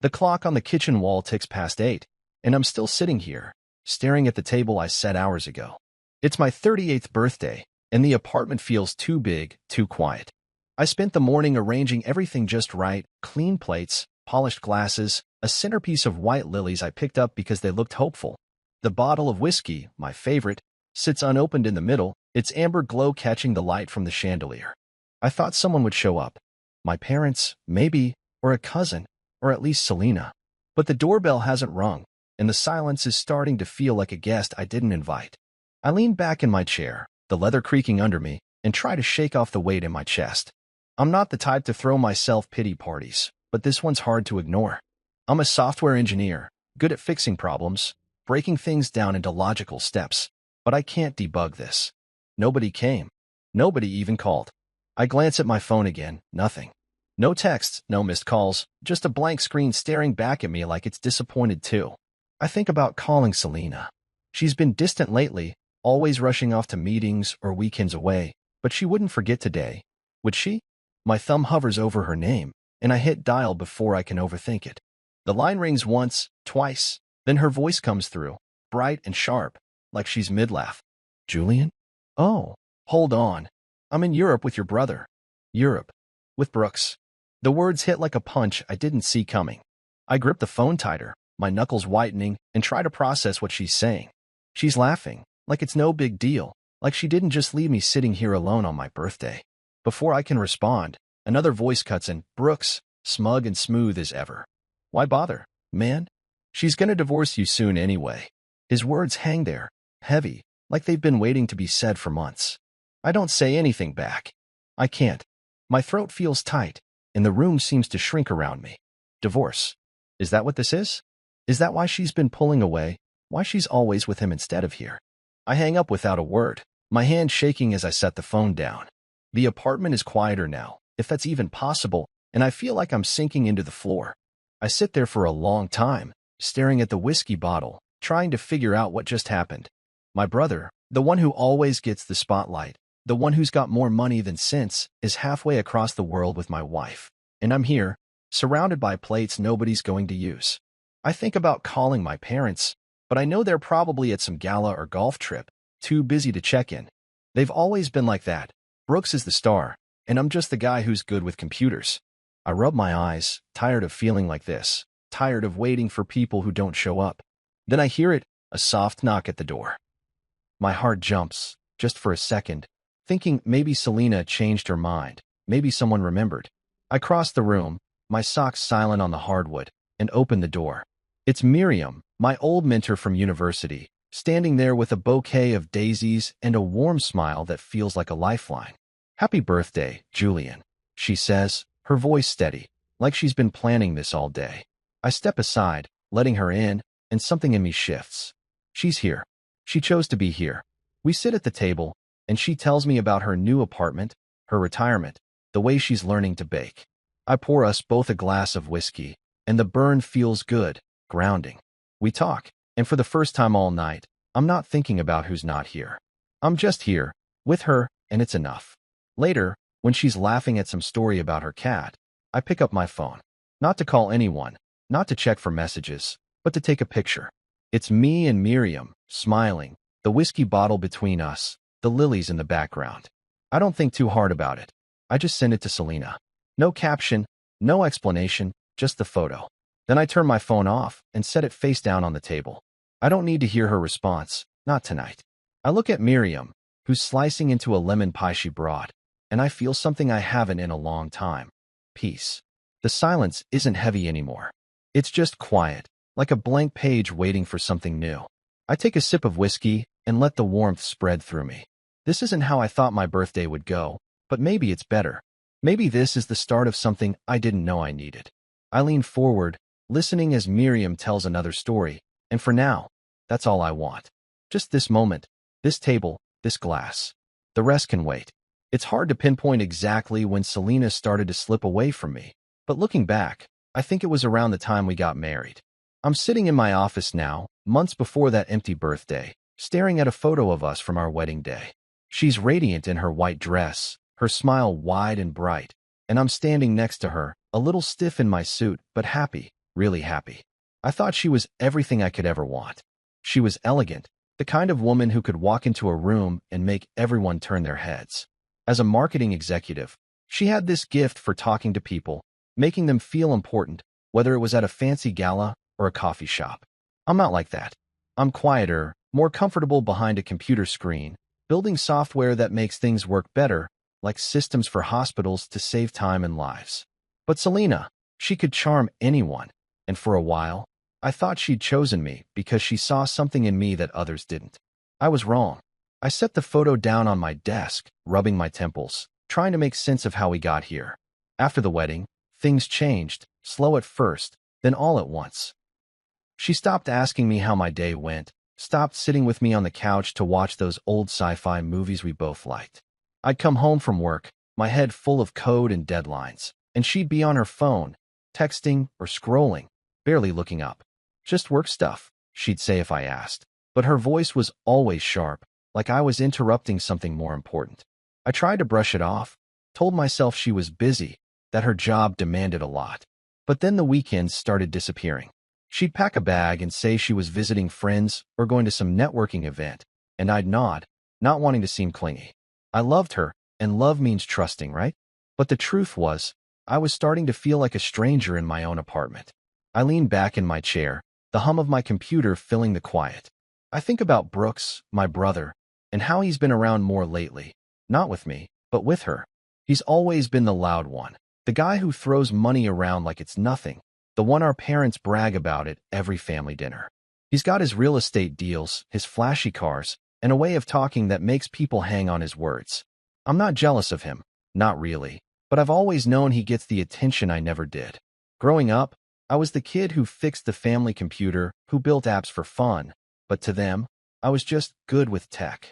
The clock on the kitchen wall ticks past 8, and I'm still sitting here, staring at the table I set hours ago. It's my 38th birthday, and the apartment feels too big, too quiet. I spent the morning arranging everything just right: clean plates, polished glasses, a centerpiece of white lilies I picked up because they looked hopeful. The bottle of whiskey, my favorite, sits unopened in the middle, its amber glow catching the light from the chandelier. I thought someone would show up. My parents, maybe, or a cousin, or at least Selena. But the doorbell hasn't rung, and the silence is starting to feel like a guest I didn't invite. I lean back in my chair, the leather creaking under me, and try to shake off the weight in my chest. I'm not the type to throw myself pity parties, but this one's hard to ignore. I'm a software engineer, good at fixing problems, breaking things down into logical steps, but I can't debug this. Nobody came. Nobody even called. I glance at my phone again, nothing. No texts, no missed calls, just a blank screen staring back at me like it's disappointed too. I think about calling Selena. She's been distant lately, always rushing off to meetings or weekends away, but she wouldn't forget today. Would she? My thumb hovers over her name, and I hit dial before I can overthink it. The line rings once, twice, then her voice comes through, bright and sharp, like she's mid-laugh. Julian? Oh, hold on. I'm in Europe with your brother. Europe. With Brooks. The words hit like a punch I didn't see coming. I grip the phone tighter, my knuckles whitening, and try to process what she's saying. She's laughing, like it's no big deal, like she didn't just leave me sitting here alone on my birthday. Before I can respond, another voice cuts in, Brooks, smug and smooth as ever. Why bother, man? She's gonna divorce you soon anyway. His words hang there, heavy, like they've been waiting to be said for months. I don't say anything back. I can't. My throat feels tight, and the room seems to shrink around me. Divorce. Is that what this is? Is that why she's been pulling away? Why she's always with him instead of here? I hang up without a word, my hand shaking as I set the phone down. The apartment is quieter now, if that's even possible, and I feel like I'm sinking into the floor. I sit there for a long time, staring at the whiskey bottle, trying to figure out what just happened. My brother, the one who always gets the spotlight, the one who's got more money than sense, is halfway across the world with my wife. And I'm here, surrounded by plates nobody's going to use. I think about calling my parents, but I know they're probably at some gala or golf trip, too busy to check in. They've always been like that. Brooks is the star, and I'm just the guy who's good with computers. I rub my eyes, tired of feeling like this, tired of waiting for people who don't show up. Then I hear it, a soft knock at the door. My heart jumps, just for a second, thinking maybe Selena changed her mind, maybe someone remembered. I cross the room, my socks silent on the hardwood, and open the door. It's Miriam, my old mentor from university, standing there with a bouquet of daisies and a warm smile that feels like a lifeline. Happy birthday, Julian, she says, her voice steady, like she's been planning this all day. I step aside, letting her in, and something in me shifts. She's here. She chose to be here. We sit at the table, and she tells me about her new apartment, her retirement, the way she's learning to bake. I pour us both a glass of whiskey, and the burn feels good, grounding. We talk, and for the first time all night, I'm not thinking about who's not here. I'm just here, with her, and it's enough. Later, when she's laughing at some story about her cat, I pick up my phone. Not to call anyone, not to check for messages, but to take a picture. It's me and Miriam, smiling, the whiskey bottle between us, the lilies in the background. I don't think too hard about it. I just send it to Selena. No caption, no explanation, just the photo. Then I turn my phone off and set it face down on the table. I don't need to hear her response, not tonight. I look at Miriam, who's slicing into a lemon pie she brought, and I feel something I haven't in a long time. Peace. The silence isn't heavy anymore. It's just quiet, like a blank page waiting for something new. I take a sip of whiskey and let the warmth spread through me. This isn't how I thought my birthday would go, but maybe it's better. Maybe this is the start of something I didn't know I needed. I lean forward, listening as Miriam tells another story, and for now, that's all I want. Just this moment, this table, this glass. The rest can wait. It's hard to pinpoint exactly when Selena started to slip away from me, but looking back, I think it was around the time we got married. I'm sitting in my office now, months before that empty birthday, staring at a photo of us from our wedding day. She's radiant in her white dress, her smile wide and bright, and I'm standing next to her, a little stiff in my suit, but happy, really happy. I thought she was everything I could ever want. She was elegant, the kind of woman who could walk into a room and make everyone turn their heads. As a marketing executive, she had this gift for talking to people, making them feel important, whether it was at a fancy gala or a coffee shop. I'm not like that. I'm quieter, more comfortable behind a computer screen, building software that makes things work better, like systems for hospitals to save time and lives. But Selena, she could charm anyone, and for a while, I thought she'd chosen me because she saw something in me that others didn't. I was wrong. I set the photo down on my desk, rubbing my temples, trying to make sense of how we got here. After the wedding, things changed, slow at first, then all at once. She stopped asking me how my day went, stopped sitting with me on the couch to watch those old sci-fi movies we both liked. I'd come home from work, my head full of code and deadlines, and she'd be on her phone, texting or scrolling, barely looking up. Just work stuff, she'd say if I asked. But her voice was always sharp, like I was interrupting something more important. I tried to brush it off, told myself she was busy, that her job demanded a lot. But then the weekends started disappearing. She'd pack a bag and say she was visiting friends or going to some networking event, and I'd nod, not wanting to seem clingy. I loved her, and love means trusting, right? But the truth was, I was starting to feel like a stranger in my own apartment. I leaned back in my chair, the hum of my computer filling the quiet. I think about Brooks, my brother, and how he's been around more lately. Not with me, but with her. He's always been the loud one, the guy who throws money around like it's nothing, the one our parents brag about at every family dinner. He's got his real estate deals, his flashy cars, and a way of talking that makes people hang on his words. I'm not jealous of him, not really, but I've always known he gets the attention I never did. Growing up, I was the kid who fixed the family computer, who built apps for fun, but to them, I was just good with tech.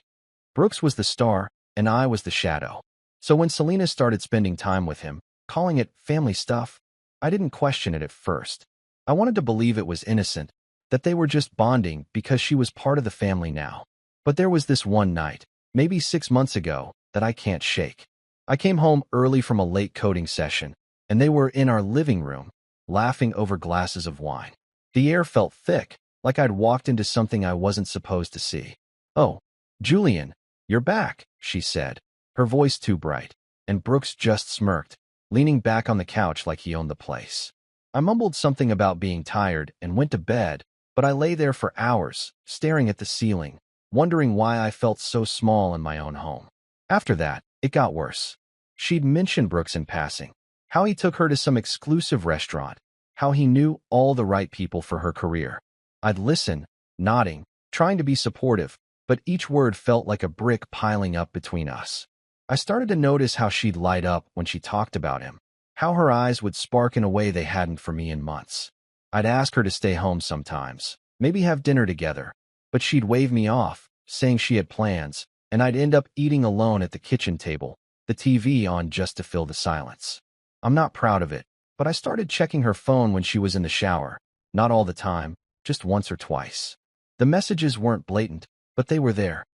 Brooks was the star, and I was the shadow. So when Selena started spending time with him, calling it family stuff, I didn't question it at first. I wanted to believe it was innocent, that they were just bonding because she was part of the family now. But there was this one night, maybe 6 months ago, that I can't shake. I came home early from a late coding session, and they were in our living room, laughing over glasses of wine. The air felt thick, like I'd walked into something I wasn't supposed to see. "Oh, Julian, you're back," she said, her voice too bright, and Brooks just smirked, leaning back on the couch like he owned the place. I mumbled something about being tired and went to bed, but I lay there for hours, staring at the ceiling, wondering why I felt so small in my own home. After that, it got worse. She'd mentioned Brooks in passing, how he took her to some exclusive restaurant, how he knew all the right people for her career. I'd listen, nodding, trying to be supportive, but each word felt like a brick piling up between us. I started to notice how she'd light up when she talked about him, how her eyes would spark in a way they hadn't for me in months. I'd ask her to stay home sometimes, maybe have dinner together, but she'd wave me off, saying she had plans, and I'd end up eating alone at the kitchen table, the TV on just to fill the silence. I'm not proud of it, but I started checking her phone when she was in the shower, not all the time, just once or twice. The messages weren't blatant, but they were there.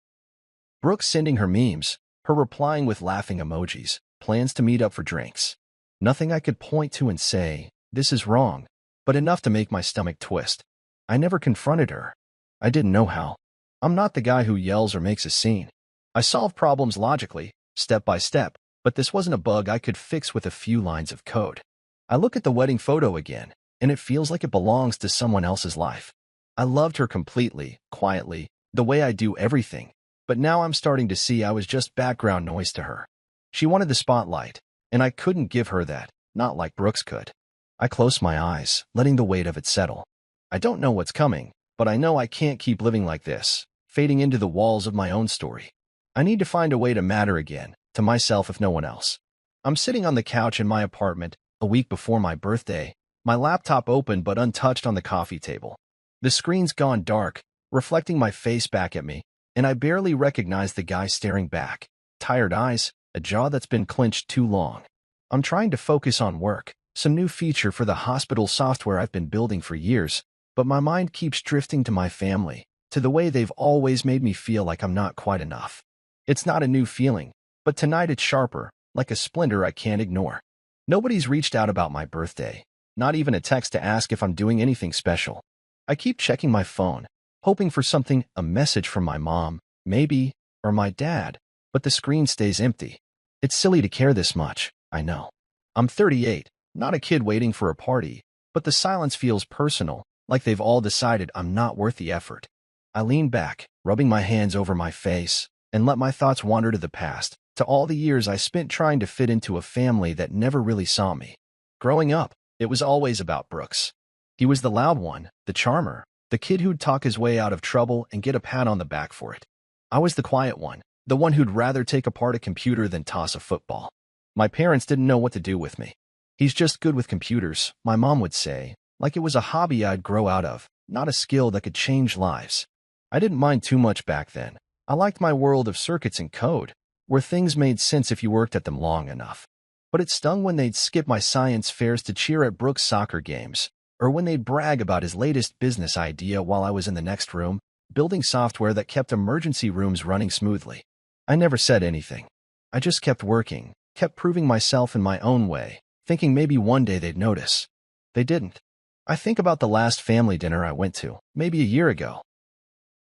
Brooke sending her memes, her replying with laughing emojis, plans to meet up for drinks. Nothing I could point to and say, "This is wrong," but enough to make my stomach twist. I never confronted her. I didn't know how. I'm not the guy who yells or makes a scene. I solve problems logically, step by step, but this wasn't a bug I could fix with a few lines of code. I look at the wedding photo again, and it feels like it belongs to someone else's life. I loved her completely, quietly, the way I do everything, but now I'm starting to see I was just background noise to her. She wanted the spotlight, and I couldn't give her that, not like Brooks could. I closed my eyes, letting the weight of it settle. I don't know what's coming, but I know I can't keep living like this, fading into the walls of my own story. I need to find a way to matter again, to myself if no one else. I'm sitting on the couch in my apartment, a week before my birthday, my laptop open but untouched on the coffee table. The screen's gone dark, reflecting my face back at me, and I barely recognize the guy staring back. Tired eyes, a jaw that's been clenched too long. I'm trying to focus on work, some new feature for the hospital software I've been building for years, but my mind keeps drifting to my family, to the way they've always made me feel like I'm not quite enough. It's not a new feeling, but tonight it's sharper, like a splinter I can't ignore. Nobody's reached out about my birthday. Not even a text to ask if I'm doing anything special. I keep checking my phone, hoping for something, a message from my mom, maybe, or my dad, but the screen stays empty. It's silly to care this much, I know. I'm 38, not a kid waiting for a party, but the silence feels personal, like they've all decided I'm not worth the effort. I lean back, rubbing my hands over my face, and let my thoughts wander to the past, to all the years I spent trying to fit into a family that never really saw me. Growing up, it was always about Brooks. He was the loud one, the charmer, the kid who'd talk his way out of trouble and get a pat on the back for it. I was the quiet one, the one who'd rather take apart a computer than toss a football. My parents didn't know what to do with me. He's just good with computers, my mom would say, like it was a hobby I'd grow out of, not a skill that could change lives. I didn't mind too much back then. I liked my world of circuits and code, where things made sense if you worked at them long enough. But it stung when they'd skip my science fairs to cheer at Brooks' soccer games, or when they'd brag about his latest business idea while I was in the next room, building software that kept emergency rooms running smoothly. I never said anything. I just kept working, kept proving myself in my own way, thinking maybe one day they'd notice. They didn't. I think about the last family dinner I went to, maybe a year ago.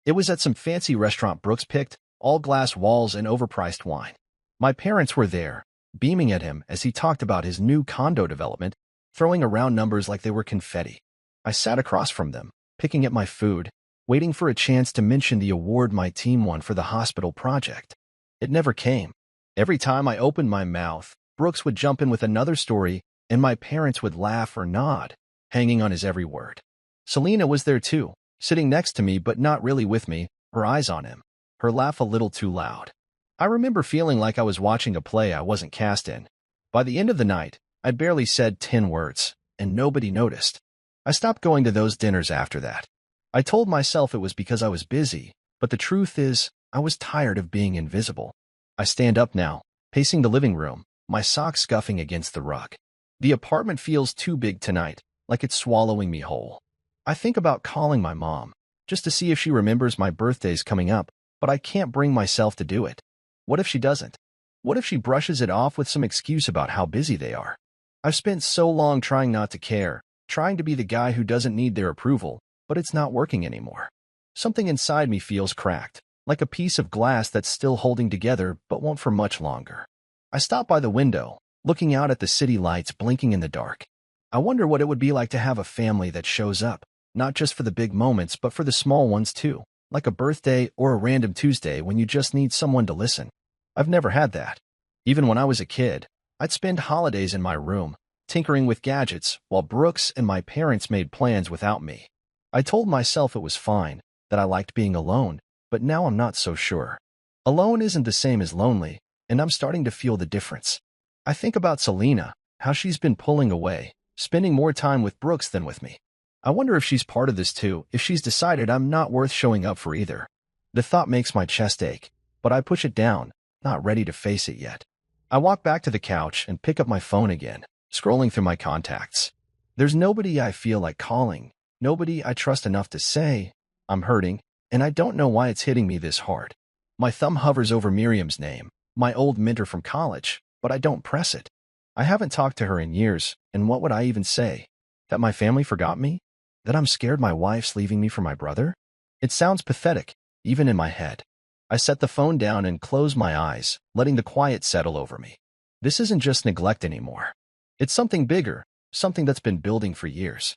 It was at some fancy restaurant Brooks picked, all glass walls and overpriced wine. My parents were there, beaming at him as he talked about his new condo development, throwing around numbers like they were confetti. I sat across from them, picking at my food, waiting for a chance to mention the award my team won for the hospital project. It never came. Every time I opened my mouth, Brooks would jump in with another story, and my parents would laugh or nod, hanging on his every word. Selena was there too, sitting next to me but not really with me, her eyes on him, her laugh a little too loud. I remember feeling like I was watching a play I wasn't cast in. By the end of the night, I'd barely said 10 words, and nobody noticed. I stopped going to those dinners after that. I told myself it was because I was busy, but the truth is, I was tired of being invisible. I stand up now, pacing the living room, my socks scuffing against the rug. The apartment feels too big tonight, like it's swallowing me whole. I think about calling my mom, just to see if she remembers my birthday's coming up, but I can't bring myself to do it. What if she doesn't? What if she brushes it off with some excuse about how busy they are? I've spent so long trying not to care, trying to be the guy who doesn't need their approval, but it's not working anymore. Something inside me feels cracked, like a piece of glass that's still holding together but won't for much longer. I stop by the window, looking out at the city lights blinking in the dark. I wonder what it would be like to have a family that shows up, not just for the big moments but for the small ones too, like a birthday or a random Tuesday when you just need someone to listen. I've never had that. Even when I was a kid, I'd spend holidays in my room, tinkering with gadgets, while Brooks and my parents made plans without me. I told myself it was fine, that I liked being alone, but now I'm not so sure. Alone isn't the same as lonely, and I'm starting to feel the difference. I think about Selena, how she's been pulling away, spending more time with Brooks than with me. I wonder if she's part of this too, if she's decided I'm not worth showing up for either. The thought makes my chest ache, but I push it down, not ready to face it yet. I walk back to the couch and pick up my phone again, scrolling through my contacts. There's nobody I feel like calling, nobody I trust enough to say, I'm hurting, and I don't know why it's hitting me this hard. My thumb hovers over Miriam's name, my old mentor from college, but I don't press it. I haven't talked to her in years, and what would I even say? That my family forgot me? That I'm scared my wife's leaving me for my brother? It sounds pathetic, even in my head. I set the phone down and close my eyes, letting the quiet settle over me. This isn't just neglect anymore. It's something bigger, something that's been building for years.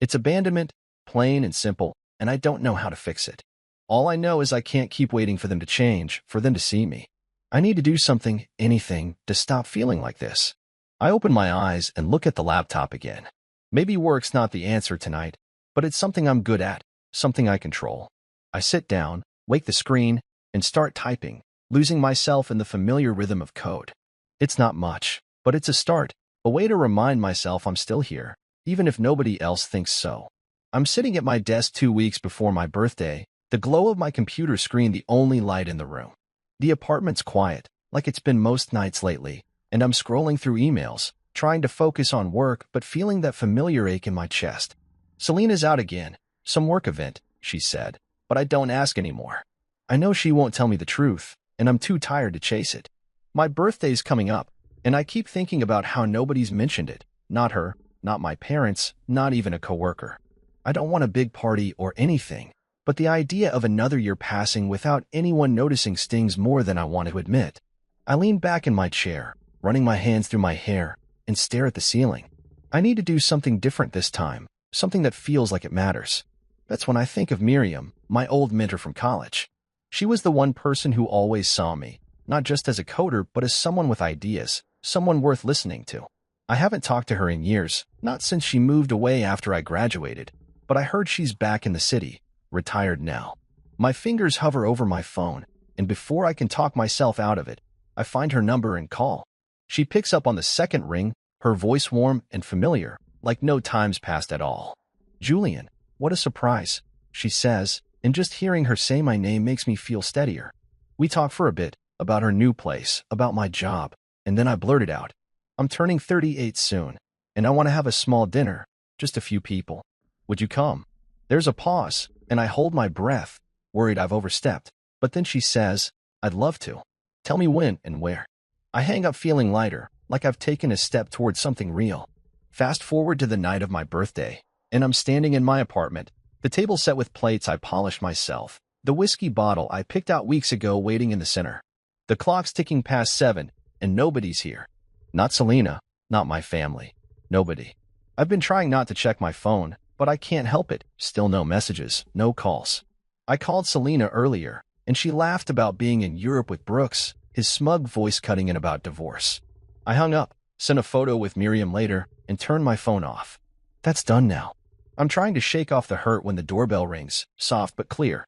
It's abandonment, plain and simple, and I don't know how to fix it. All I know is I can't keep waiting for them to change, for them to see me. I need to do something, anything, to stop feeling like this. I open my eyes and look at the laptop again. Maybe work's not the answer tonight, but it's something I'm good at, something I control. I sit down, wake the screen, and start typing, losing myself in the familiar rhythm of code. It's not much, but it's a start, a way to remind myself I'm still here, even if nobody else thinks so. I'm sitting at my desk 2 weeks before my birthday, the glow of my computer screen the only light in the room. The apartment's quiet, like it's been most nights lately, and I'm scrolling through emails, trying to focus on work but feeling that familiar ache in my chest. Selena's out again, some work event, she said, but I don't ask anymore. I know she won't tell me the truth, and I'm too tired to chase it. My birthday's coming up, and I keep thinking about how nobody's mentioned it, not her, not my parents, not even a coworker. I don't want a big party or anything, but the idea of another year passing without anyone noticing stings more than I want to admit. I lean back in my chair, running my hands through my hair, and stare at the ceiling. I need to do something different this time, something that feels like it matters. That's when I think of Miriam, my old mentor from college. She was the one person who always saw me, not just as a coder, but as someone with ideas, someone worth listening to. I haven't talked to her in years, not since she moved away after I graduated, but I heard she's back in the city, retired now. My fingers hover over my phone, and before I can talk myself out of it, I find her number and call. She picks up on the second ring, her voice warm and familiar, like no time's passed at all. "Julian, what a surprise," she says, and just hearing her say my name makes me feel steadier. We talk for a bit, about her new place, about my job, and then I blurted out, "I'm turning 38 soon, and I want to have a small dinner, just a few people. Would you come?" There's a pause, and I hold my breath, worried I've overstepped, but then she says, "I'd love to. Tell me when and where." I hang up feeling lighter, like I've taken a step towards something real. Fast forward to the night of my birthday, and I'm standing in my apartment, the table set with plates I polished myself, the whiskey bottle I picked out weeks ago waiting in the center. The clock's ticking past 7, and nobody's here. Not Selena, not my family. Nobody. I've been trying not to check my phone, but I can't help it. Still no messages, no calls. I called Selena earlier, and she laughed about being in Europe with Brooks, his smug voice cutting in about divorce. I hung up, sent a photo with Miriam later, and turned my phone off. That's done now. I'm trying to shake off the hurt when the doorbell rings, soft but clear.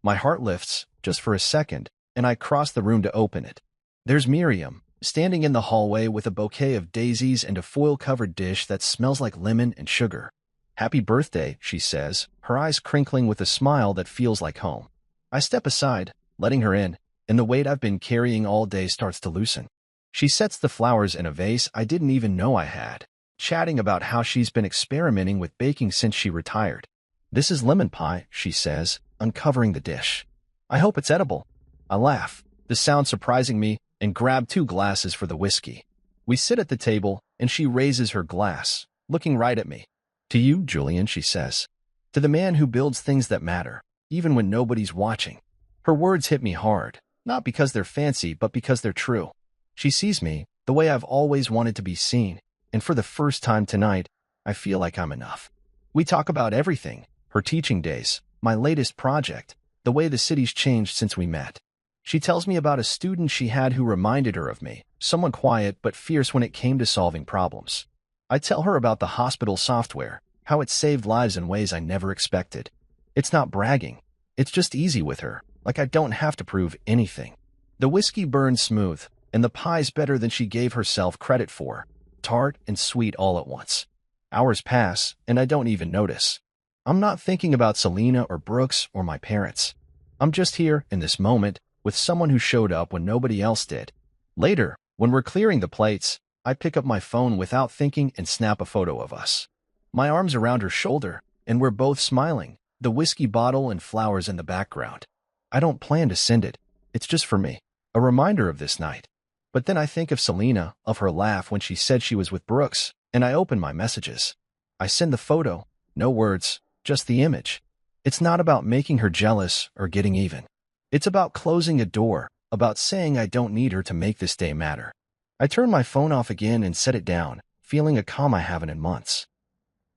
My heart lifts, just for a second, and I cross the room to open it. There's Miriam, standing in the hallway with a bouquet of daisies and a foil-covered dish that smells like lemon and sugar. "Happy birthday," she says, her eyes crinkling with a smile that feels like home. I step aside, letting her in, and the weight I've been carrying all day starts to loosen. She sets the flowers in a vase I didn't even know I had, chatting about how she's been experimenting with baking since she retired. "This is lemon pie," she says, uncovering the dish. "I hope it's edible." I laugh, the sound surprising me, and grab 2 glasses for the whiskey. We sit at the table, and she raises her glass, looking right at me. "To you, Julian," she says. "To the man who builds things that matter, even when nobody's watching." Her words hit me hard, not because they're fancy, but because they're true. She sees me, the way I've always wanted to be seen, and for the first time tonight, I feel like I'm enough. We talk about everything, her teaching days, my latest project, the way the city's changed since we met. She tells me about a student she had who reminded her of me, someone quiet but fierce when it came to solving problems. I tell her about the hospital software, how it saved lives in ways I never expected. It's not bragging. It's just easy with her, like I don't have to prove anything. The whiskey burns smooth, and the pie's better than she gave herself credit for, tart and sweet all at once. Hours pass, and I don't even notice. I'm not thinking about Selena or Brooks or my parents. I'm just here, in this moment, with someone who showed up when nobody else did. Later, when we're clearing the plates, I pick up my phone without thinking and snap a photo of us. My arm's around her shoulder, and we're both smiling, the whiskey bottle and flowers in the background. I don't plan to send it. It's just for me, a reminder of this night. But then I think of Selena, of her laugh when she said she was with Brooks, and I open my messages. I send the photo, no words, just the image. It's not about making her jealous or getting even. It's about closing a door, about saying I don't need her to make this day matter. I turn my phone off again and set it down, feeling a calm I haven't in months.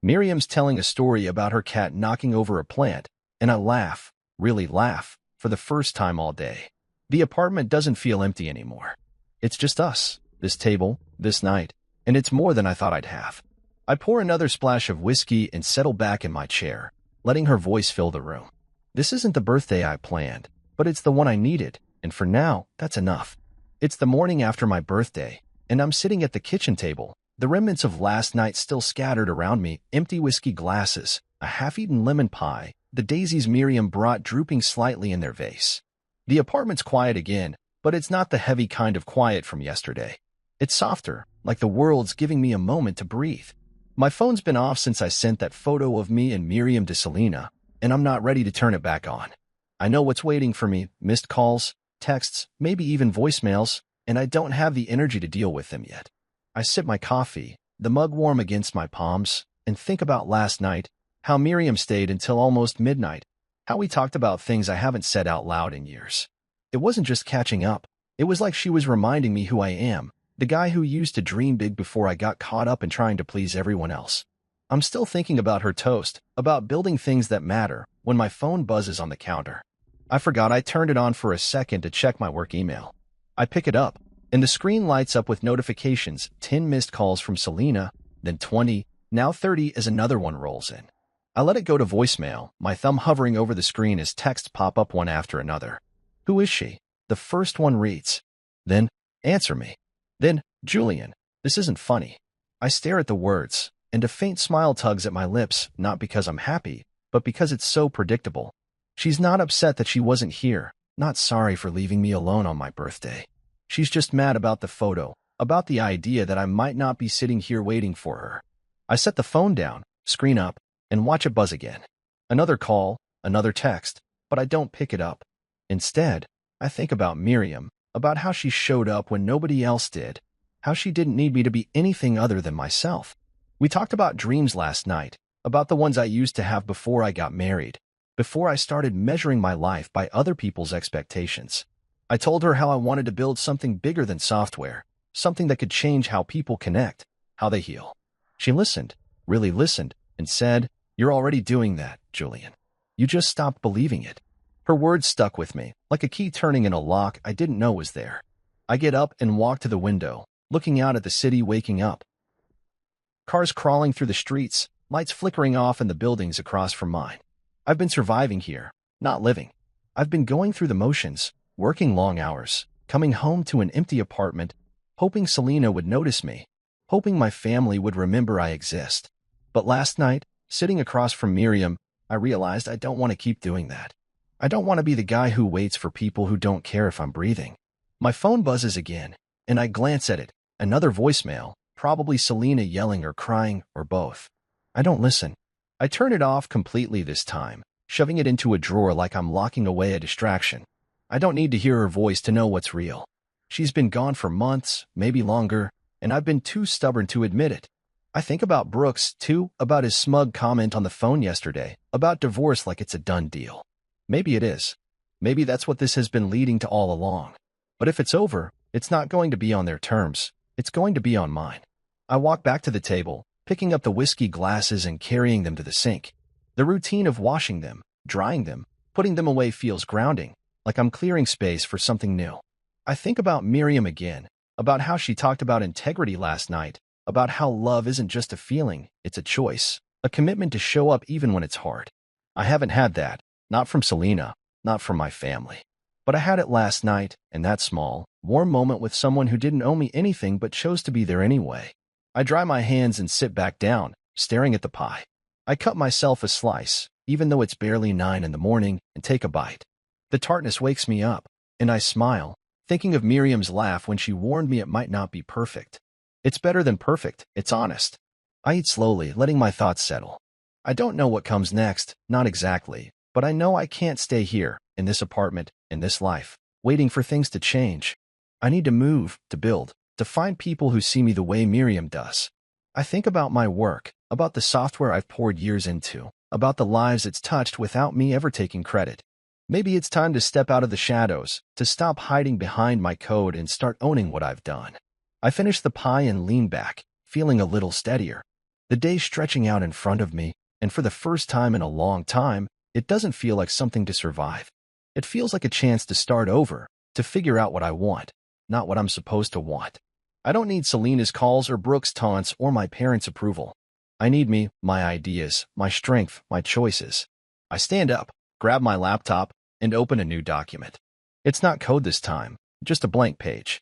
Miriam's telling a story about her cat knocking over a plant, and I laugh, really laugh, for the first time all day. The apartment doesn't feel empty anymore. It's just us, this table, this night, and it's more than I thought I'd have. I pour another splash of whiskey and settle back in my chair, letting her voice fill the room. This isn't the birthday I planned, but it's the one I needed, and for now, that's enough. It's the morning after my birthday, and I'm sitting at the kitchen table, the remnants of last night still scattered around me, empty whiskey glasses, a half-eaten lemon pie, the daisies Miriam brought drooping slightly in their vase. The apartment's quiet again, but it's not the heavy kind of quiet from yesterday. It's softer, like the world's giving me a moment to breathe. My phone's been off since I sent that photo of me and Miriam to Selena, and I'm not ready to turn it back on. I know what's waiting for me, missed calls, texts, maybe even voicemails, and I don't have the energy to deal with them yet. I sip my coffee, the mug warm against my palms, and think about last night, how Miriam stayed until almost midnight, how we talked about things I haven't said out loud in years. It wasn't just catching up. It was like she was reminding me who I am, the guy who used to dream big before I got caught up in trying to please everyone else. I'm still thinking about her toast, about building things that matter, when my phone buzzes on the counter. I forgot I turned it on for a second to check my work email. I pick it up, and the screen lights up with notifications, 10 missed calls from Selena, then 20, now 30 as another one rolls in. I let it go to voicemail, my thumb hovering over the screen as texts pop up one after another. Who is she? The first one reads. Then, answer me. Then, Julian, this isn't funny. I stare at the words, and a faint smile tugs at my lips, not because I'm happy, but because it's so predictable. She's not upset that she wasn't here, not sorry for leaving me alone on my birthday. She's just mad about the photo, about the idea that I might not be sitting here waiting for her. I set the phone down, screen up, and watch it buzz again. Another call, another text, but I don't pick it up. Instead, I think about Miriam, about how she showed up when nobody else did, how she didn't need me to be anything other than myself. We talked about dreams last night, about the ones I used to have before I got married, before I started measuring my life by other people's expectations. I told her how I wanted to build something bigger than software, something that could change how people connect, how they heal. She listened, really listened, and said, "You're already doing that, Julian. You just stopped believing it." Her words stuck with me, like a key turning in a lock I didn't know was there. I get up and walk to the window, looking out at the city waking up. Cars crawling through the streets, lights flickering off in the buildings across from mine. I've been surviving here, not living. I've been going through the motions, working long hours, coming home to an empty apartment, hoping Selena would notice me, hoping my family would remember I exist. But last night, sitting across from Miriam, I realized I don't want to keep doing that. I don't want to be the guy who waits for people who don't care if I'm breathing. My phone buzzes again, and I glance at it. Another voicemail, probably Selena yelling or crying, or both. I don't listen. I turn it off completely this time, shoving it into a drawer like I'm locking away a distraction. I don't need to hear her voice to know what's real. She's been gone for months, maybe longer, and I've been too stubborn to admit it. I think about Brooks, too, about his smug comment on the phone yesterday, about divorce like it's a done deal. Maybe it is. Maybe that's what this has been leading to all along. But if it's over, it's not going to be on their terms. It's going to be on mine. I walk back to the table, picking up the whiskey glasses and carrying them to the sink. The routine of washing them, drying them, putting them away feels grounding, like I'm clearing space for something new. I think about Miriam again, about how she talked about integrity last night, about how love isn't just a feeling, it's a choice, a commitment to show up even when it's hard. I haven't had that. Not from Selena, not from my family. But I had it last night, in that small, warm moment with someone who didn't owe me anything but chose to be there anyway. I dry my hands and sit back down, staring at the pie. I cut myself a slice, even though it's barely 9 in the morning, and take a bite. The tartness wakes me up, and I smile, thinking of Miriam's laugh when she warned me it might not be perfect. It's better than perfect, it's honest. I eat slowly, letting my thoughts settle. I don't know what comes next, not exactly. But I know I can't stay here, in this apartment, in this life, waiting for things to change. I need to move, to build, to find people who see me the way Miriam does. I think about my work, about the software I've poured years into, about the lives it's touched without me ever taking credit. Maybe it's time to step out of the shadows, to stop hiding behind my code and start owning what I've done. I finish the pie and lean back, feeling a little steadier. The day's stretching out in front of me, and for the first time in a long time, it doesn't feel like something to survive. It feels like a chance to start over, to figure out what I want, not what I'm supposed to want. I don't need Selena's calls or Brooks' taunts or my parents' approval. I need me, my ideas, my strength, my choices. I stand up, grab my laptop, and open a new document. It's not code this time, just a blank page.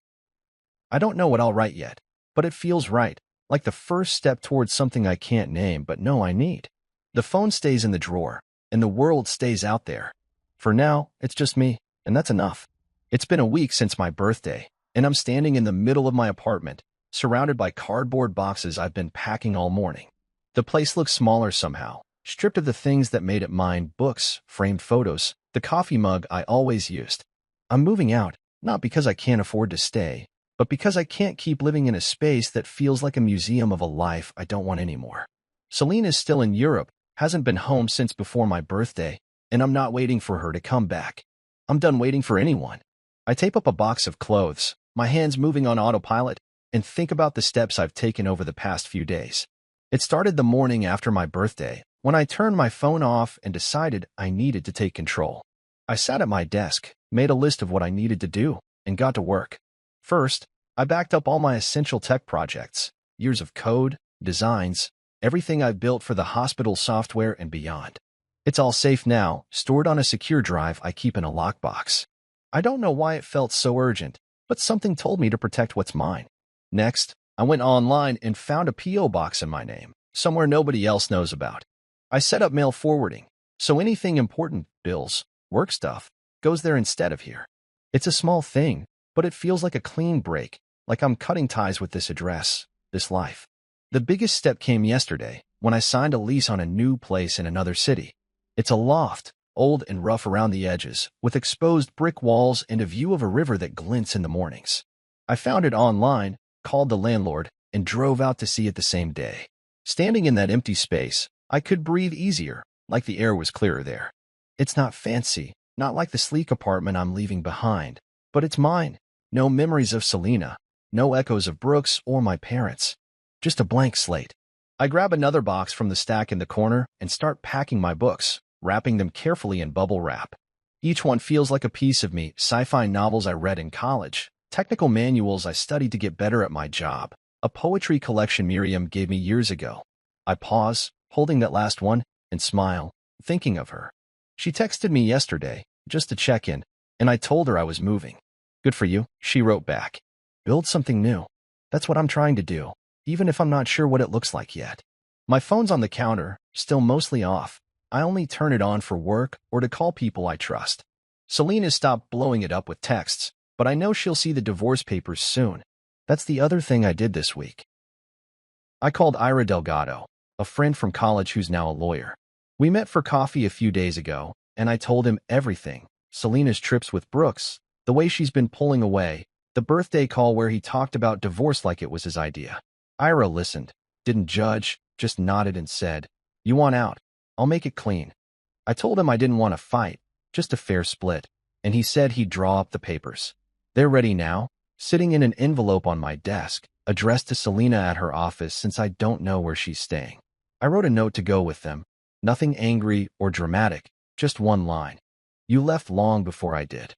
I don't know what I'll write yet, but it feels right, like the first step towards something I can't name but know I need. The phone stays in the drawer, and the world stays out there. For now, it's just me, and that's enough. It's been a week since my birthday, and I'm standing in the middle of my apartment, surrounded by cardboard boxes I've been packing all morning. The place looks smaller somehow, stripped of the things that made it mine: books, framed photos, the coffee mug I always used. I'm moving out, not because I can't afford to stay, but because I can't keep living in a space that feels like a museum of a life I don't want anymore. Selena's still in Europe, hasn't been home since before my birthday, and I'm not waiting for her to come back. I'm done waiting for anyone. I tape up a box of clothes, my hands moving on autopilot, and think about the steps I've taken over the past few days. It started the morning after my birthday, when I turned my phone off and decided I needed to take control. I sat at my desk, made a list of what I needed to do, and got to work. First, I backed up all my essential tech projects, years of code, designs, everything I've built for the hospital software and beyond. It's all safe now, stored on a secure drive I keep in a lockbox. I don't know why it felt so urgent, but something told me to protect what's mine. Next, I went online and found a P.O. box in my name, somewhere nobody else knows about. I set up mail forwarding, so anything important, bills, work stuff, goes there instead of here. It's a small thing, but it feels like a clean break, like I'm cutting ties with this address, this life. The biggest step came yesterday, when I signed a lease on a new place in another city. It's a loft, old and rough around the edges, with exposed brick walls and a view of a river that glints in the mornings. I found it online, called the landlord, and drove out to see it the same day. Standing in that empty space, I could breathe easier, like the air was clearer there. It's not fancy, not like the sleek apartment I'm leaving behind, but it's mine. No memories of Selena, no echoes of Brooks or my parents. Just a blank slate. I grab another box from the stack in the corner and start packing my books, wrapping them carefully in bubble wrap. Each one feels like a piece of me, sci-fi novels I read in college, technical manuals I studied to get better at my job, a poetry collection Miriam gave me years ago. I pause, holding that last one, and smile, thinking of her. She texted me yesterday, just to check in, and I told her I was moving. Good for you, she wrote back. Build something new. That's what I'm trying to do, even if I'm not sure what it looks like yet. My phone's on the counter, still mostly off. I only turn it on for work or to call people I trust. Selena stopped blowing it up with texts, but I know she'll see the divorce papers soon. That's the other thing I did this week. I called Ira Delgado, a friend from college who's now a lawyer. We met for coffee a few days ago, and I told him everything. Selena's trips with Brooks, the way she's been pulling away, the birthday call where he talked about divorce like it was his idea. Ira listened, didn't judge, just nodded and said, "You want out? I'll make it clean." I told him I didn't want to fight, just a fair split, and he said he'd draw up the papers. They're ready now, sitting in an envelope on my desk, addressed to Selena at her office since I don't know where she's staying. I wrote a note to go with them, nothing angry or dramatic, just one line. You left long before I did.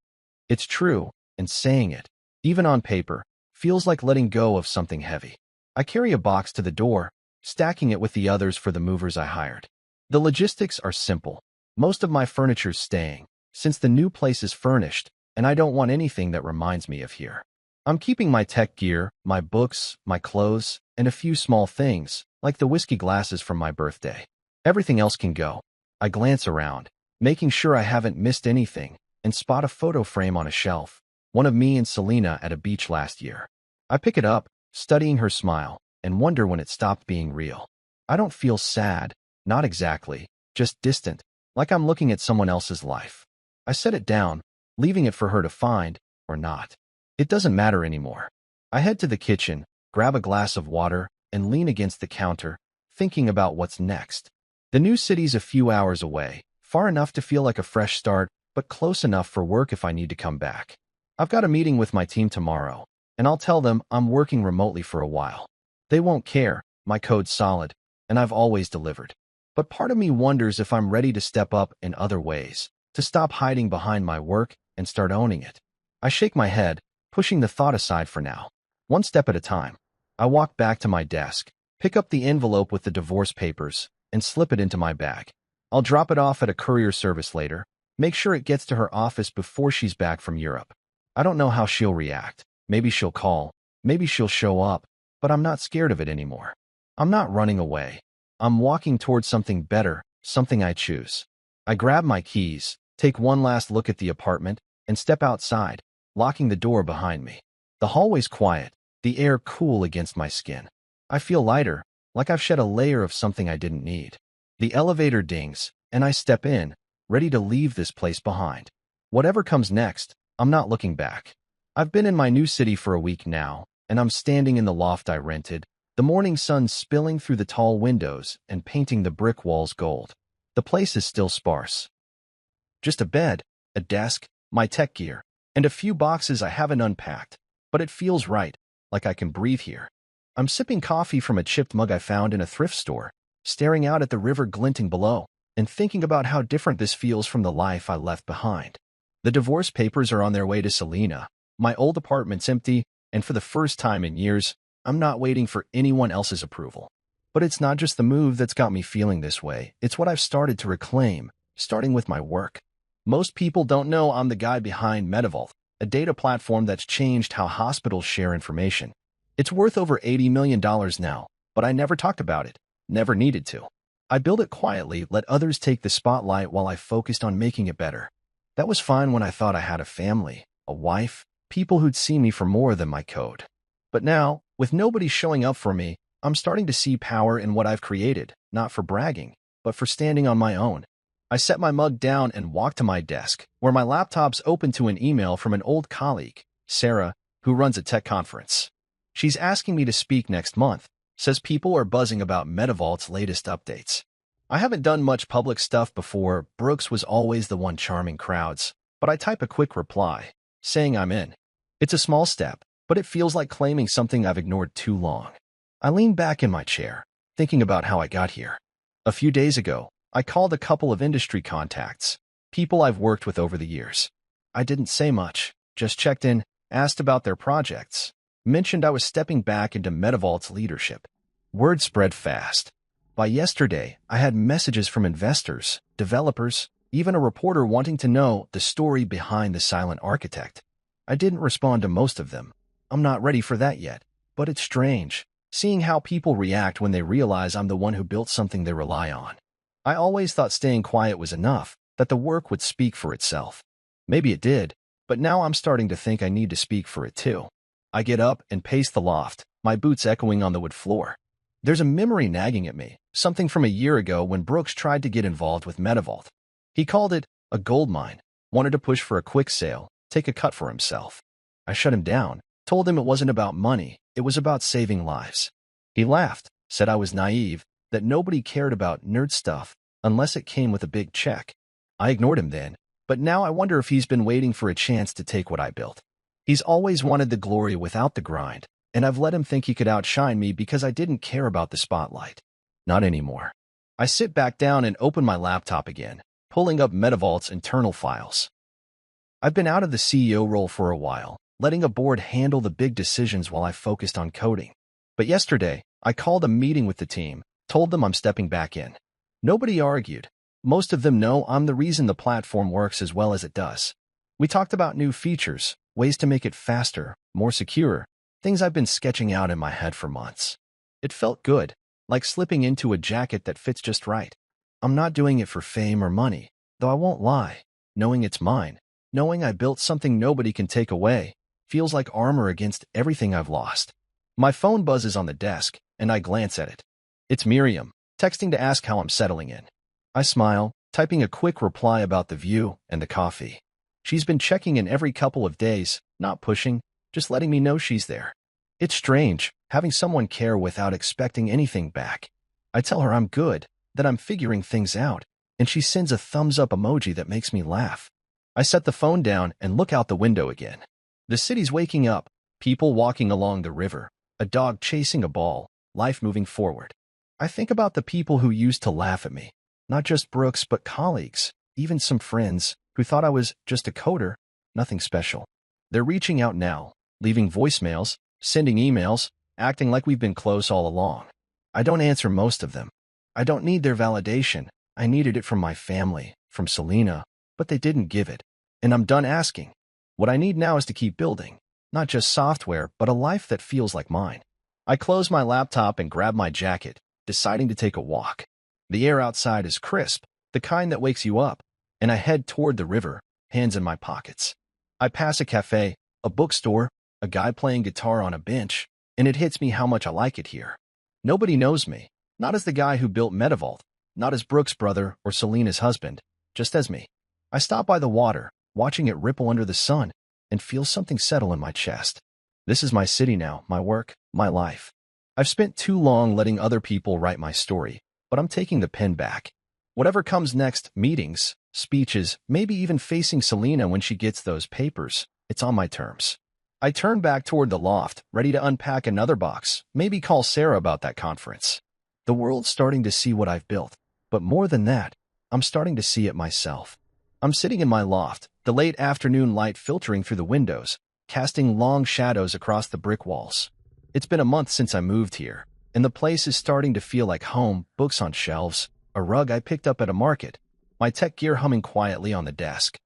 It's true, and saying it, even on paper, feels like letting go of something heavy. I carry a box to the door, stacking it with the others for the movers I hired. The logistics are simple. Most of my furniture's staying, since the new place is furnished, and I don't want anything that reminds me of here. I'm keeping my tech gear, my books, my clothes, and a few small things, like the whiskey glasses from my birthday. Everything else can go. I glance around, making sure I haven't missed anything, and spot a photo frame on a shelf, one of me and Selena at a beach last year. I pick it up, studying her smile, and wonder when it stopped being real. I don't feel sad, not exactly, just distant, like I'm looking at someone else's life. I set it down, leaving it for her to find, or not. It doesn't matter anymore. I head to the kitchen, grab a glass of water, and lean against the counter, thinking about what's next. The new city's a few hours away, far enough to feel like a fresh start, but close enough for work if I need to come back. I've got a meeting with my team tomorrow, and I'll tell them I'm working remotely for a while. They won't care, my code's solid, and I've always delivered. But part of me wonders if I'm ready to step up in other ways, to stop hiding behind my work and start owning it. I shake my head, pushing the thought aside for now. One step at a time. I walk back to my desk, pick up the envelope with the divorce papers, and slip it into my bag. I'll drop it off at a courier service later, make sure it gets to her office before she's back from Europe. I don't know how she'll react. Maybe she'll call, maybe she'll show up, but I'm not scared of it anymore. I'm not running away. I'm walking towards something better, something I choose. I grab my keys, take one last look at the apartment, and step outside, locking the door behind me. The hallway's quiet, the air cool against my skin. I feel lighter, like I've shed a layer of something I didn't need. The elevator dings, and I step in, ready to leave this place behind. Whatever comes next, I'm not looking back. I've been in my new city for a week now, and I'm standing in the loft I rented, the morning sun spilling through the tall windows and painting the brick walls gold. The place is still sparse. Just a bed, a desk, my tech gear, and a few boxes I haven't unpacked, but it feels right, like I can breathe here. I'm sipping coffee from a chipped mug I found in a thrift store, staring out at the river glinting below, and thinking about how different this feels from the life I left behind. The divorce papers are on their way to Selena. My old apartment's empty, and for the first time in years, I'm not waiting for anyone else's approval. But it's not just the move that's got me feeling this way, it's what I've started to reclaim, starting with my work. Most people don't know I'm the guy behind MediVault, a data platform that's changed how hospitals share information. It's worth over $80 million now, but I never talked about it, never needed to. I built it quietly, let others take the spotlight while I focused on making it better. That was fine when I thought I had a family, a wife, people who'd see me for more than my code. But now, with nobody showing up for me, I'm starting to see power in what I've created, not for bragging, but for standing on my own. I set my mug down and walked to my desk, where my laptop's open to an email from an old colleague, Sarah, who runs a tech conference. She's asking me to speak next month, says people are buzzing about MediVault's latest updates. I haven't done much public stuff before. Brooks was always the one charming crowds, but I type a quick reply, saying I'm in. It's a small step, but it feels like claiming something I've ignored too long. I lean back in my chair, thinking about how I got here. A few days ago, I called a couple of industry contacts, people I've worked with over the years. I didn't say much, just checked in, asked about their projects, mentioned I was stepping back into MediVault's leadership. Word spread fast. By yesterday, I had messages from investors, developers, even a reporter wanting to know the story behind the silent architect. I didn't respond to most of them. I'm not ready for that yet, but it's strange, seeing how people react when they realize I'm the one who built something they rely on. I always thought staying quiet was enough, that the work would speak for itself. Maybe it did, but now I'm starting to think I need to speak for it too. I get up and pace the loft, my boots echoing on the wood floor. There's a memory nagging at me, something from a year ago when Brooks tried to get involved with MediVault. He called it a gold mine, wanted to push for a quick sale, take a cut for himself. I shut him down, told him it wasn't about money, it was about saving lives. He laughed, said I was naive, that nobody cared about nerd stuff unless it came with a big check. I ignored him then, but now I wonder if he's been waiting for a chance to take what I built. He's always wanted the glory without the grind, and I've let him think he could outshine me because I didn't care about the spotlight. Not anymore. I sit back down and open my laptop again, pulling up MediVault's internal files. I've been out of the CEO role for a while, letting a board handle the big decisions while I focused on coding. But yesterday, I called a meeting with the team, told them I'm stepping back in. Nobody argued. Most of them know I'm the reason the platform works as well as it does. We talked about new features, ways to make it faster, more secure, things I've been sketching out in my head for months. It felt good, like slipping into a jacket that fits just right. I'm not doing it for fame or money, though I won't lie. Knowing it's mine, knowing I built something nobody can take away, feels like armor against everything I've lost. My phone buzzes on the desk, and I glance at it. It's Miriam, texting to ask how I'm settling in. I smile, typing a quick reply about the view and the coffee. She's been checking in every couple of days, not pushing, just letting me know she's there. It's strange, having someone care without expecting anything back. I tell her I'm good, that I'm figuring things out, and she sends a thumbs-up emoji that makes me laugh. I set the phone down and look out the window again. The city's waking up, people walking along the river, a dog chasing a ball, life moving forward. I think about the people who used to laugh at me, not just Brooks but colleagues, even some friends who thought I was just a coder, nothing special. They're reaching out now, leaving voicemails, sending emails, acting like we've been close all along. I don't answer most of them. I don't need their validation. I needed it from my family, from Selena, but they didn't give it. And I'm done asking. What I need now is to keep building, not just software, but a life that feels like mine. I close my laptop and grab my jacket, deciding to take a walk. The air outside is crisp, the kind that wakes you up, and I head toward the river, hands in my pockets. I pass a cafe, a bookstore, a guy playing guitar on a bench, and it hits me how much I like it here. Nobody knows me, not as the guy who built MediVault, not as Brooks' brother or Selena's husband, just as me. I stop by the water, watching it ripple under the sun, and feel something settle in my chest. This is my city now, my work, my life. I've spent too long letting other people write my story, but I'm taking the pen back. Whatever comes next, meetings, speeches, maybe even facing Selena when she gets those papers, it's on my terms. I turn back toward the loft, ready to unpack another box, maybe call Sarah about that conference. The world's starting to see what I've built, but more than that, I'm starting to see it myself. I'm sitting in my loft, the late afternoon light filtering through the windows, casting long shadows across the brick walls. It's been a month since I moved here, and the place is starting to feel like home, books on shelves, a rug I picked up at a market, my tech gear humming quietly on the desk.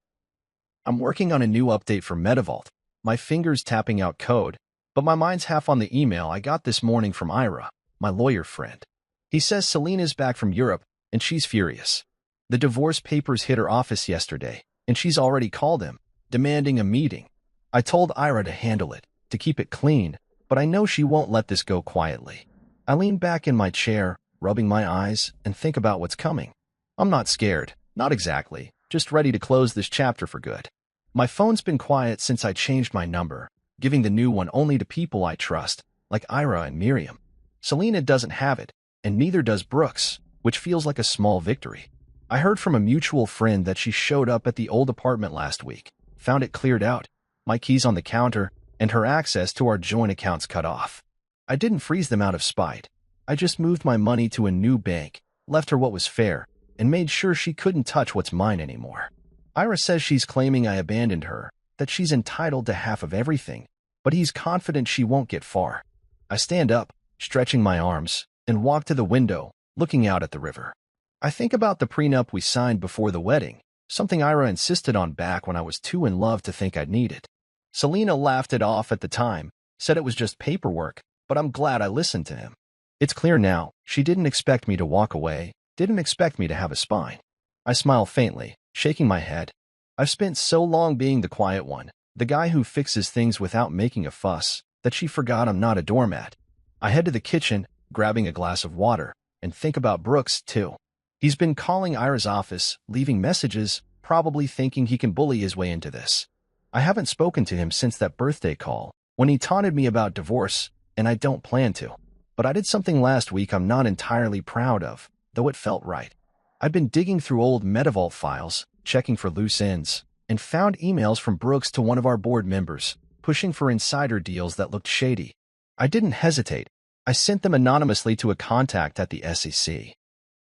I'm working on a new update for MetaVault, my fingers tapping out code, but my mind's half on the email I got this morning from Ira, my lawyer friend. He says Selena's back from Europe, and she's furious. The divorce papers hit her office yesterday, and she's already called him, demanding a meeting. I told Ira to handle it, to keep it clean, but I know she won't let this go quietly. I lean back in my chair, rubbing my eyes, and think about what's coming. I'm not scared, not exactly, just ready to close this chapter for good. My phone's been quiet since I changed my number, giving the new one only to people I trust, like Ira and Miriam. Selena doesn't have it, and neither does Brooks, which feels like a small victory. I heard from a mutual friend that she showed up at the old apartment last week, found it cleared out, my keys on the counter, and her access to our joint accounts cut off. I didn't freeze them out of spite. I just moved my money to a new bank, left her what was fair, and made sure she couldn't touch what's mine anymore. Ira says she's claiming I abandoned her, that she's entitled to half of everything, but he's confident she won't get far. I stand up, stretching my arms, and walk to the window, looking out at the river. I think about the prenup we signed before the wedding, something Ira insisted on back when I was too in love to think I'd need it. Selena laughed it off at the time, said it was just paperwork, but I'm glad I listened to him. It's clear now, she didn't expect me to walk away, didn't expect me to have a spine. I smile faintly, shaking my head. I've spent so long being the quiet one, the guy who fixes things without making a fuss, that she forgot I'm not a doormat. I head to the kitchen, grabbing a glass of water, and think about Brooks, too. He's been calling Ira's office, leaving messages, probably thinking he can bully his way into this. I haven't spoken to him since that birthday call, when he taunted me about divorce, and I don't plan to. But I did something last week I'm not entirely proud of, though it felt right. I've been digging through old MetaVault files, checking for loose ends, and found emails from Brooks to one of our board members, pushing for insider deals that looked shady. I didn't hesitate. I sent them anonymously to a contact at the SEC.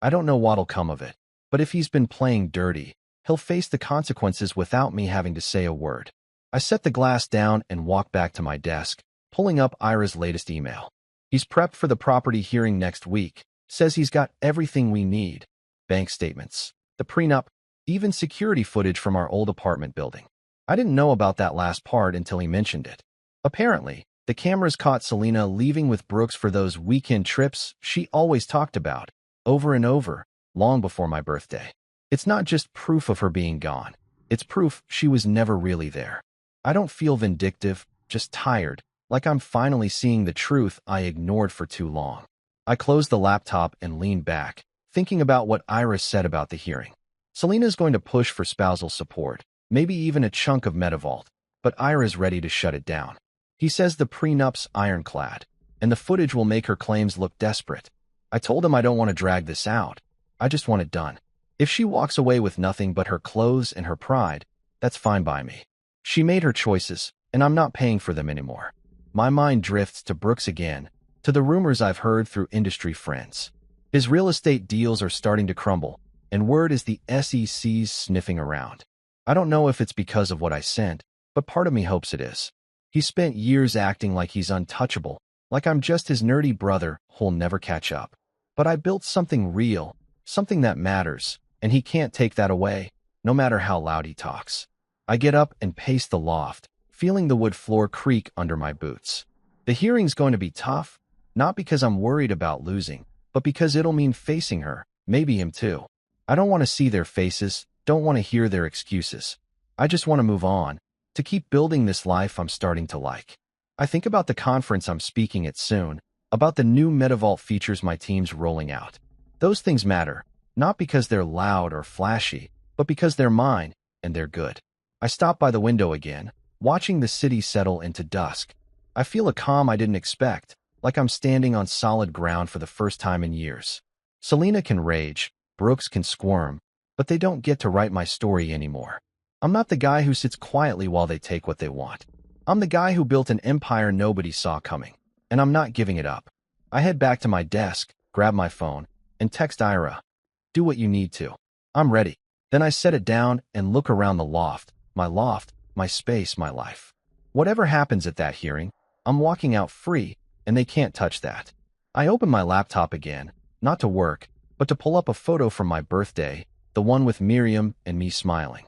I don't know what'll come of it, but if he's been playing dirty, he'll face the consequences without me having to say a word. I set the glass down and walk back to my desk, pulling up Ira's latest email. He's prepped for the property hearing next week, says he's got everything we need. Bank statements, the prenup, even security footage from our old apartment building. I didn't know about that last part until he mentioned it. Apparently, the cameras caught Selena leaving with Brooks for those weekend trips she always talked about, over and over, long before my birthday. It's not just proof of her being gone. It's proof she was never really there. I don't feel vindictive, just tired, like I'm finally seeing the truth I ignored for too long. I close the laptop and lean back, thinking about what Ira said about the hearing. Selena's going to push for spousal support, maybe even a chunk of MetaVault, but Ira's ready to shut it down. He says the prenup's ironclad, and the footage will make her claims look desperate. I told him I don't want to drag this out. I just want it done. If she walks away with nothing but her clothes and her pride, that's fine by me. She made her choices, and I'm not paying for them anymore. My mind drifts to Brooks again, to the rumors I've heard through industry friends. His real estate deals are starting to crumble, and word is the SEC's sniffing around. I don't know if it's because of what I sent, but part of me hopes it is. He spent years acting like he's untouchable, like I'm just his nerdy brother who'll never catch up. But I built something real, something that matters, and he can't take that away, no matter how loud he talks. I get up and pace the loft, feeling the wood floor creak under my boots. The hearing's going to be tough, not because I'm worried about losing, but because it'll mean facing her, maybe him too. I don't want to see their faces, don't want to hear their excuses. I just want to move on, to keep building this life I'm starting to like. I think about the conference I'm speaking at soon, about the new MetaVault features my team's rolling out. Those things matter, not because they're loud or flashy, but because they're mine, and they're good. I stop by the window again, watching the city settle into dusk. I feel a calm I didn't expect, like I'm standing on solid ground for the first time in years. Selena can rage, Brooks can squirm, but they don't get to write my story anymore. I'm not the guy who sits quietly while they take what they want. I'm the guy who built an empire nobody saw coming, and I'm not giving it up. I head back to my desk, grab my phone, and text Ira. Do what you need to. I'm ready. Then I set it down and look around the loft, my space, my life. Whatever happens at that hearing, I'm walking out free, and they can't touch that. I open my laptop again, not to work, but to pull up a photo from my birthday, the one with Miriam and me smiling.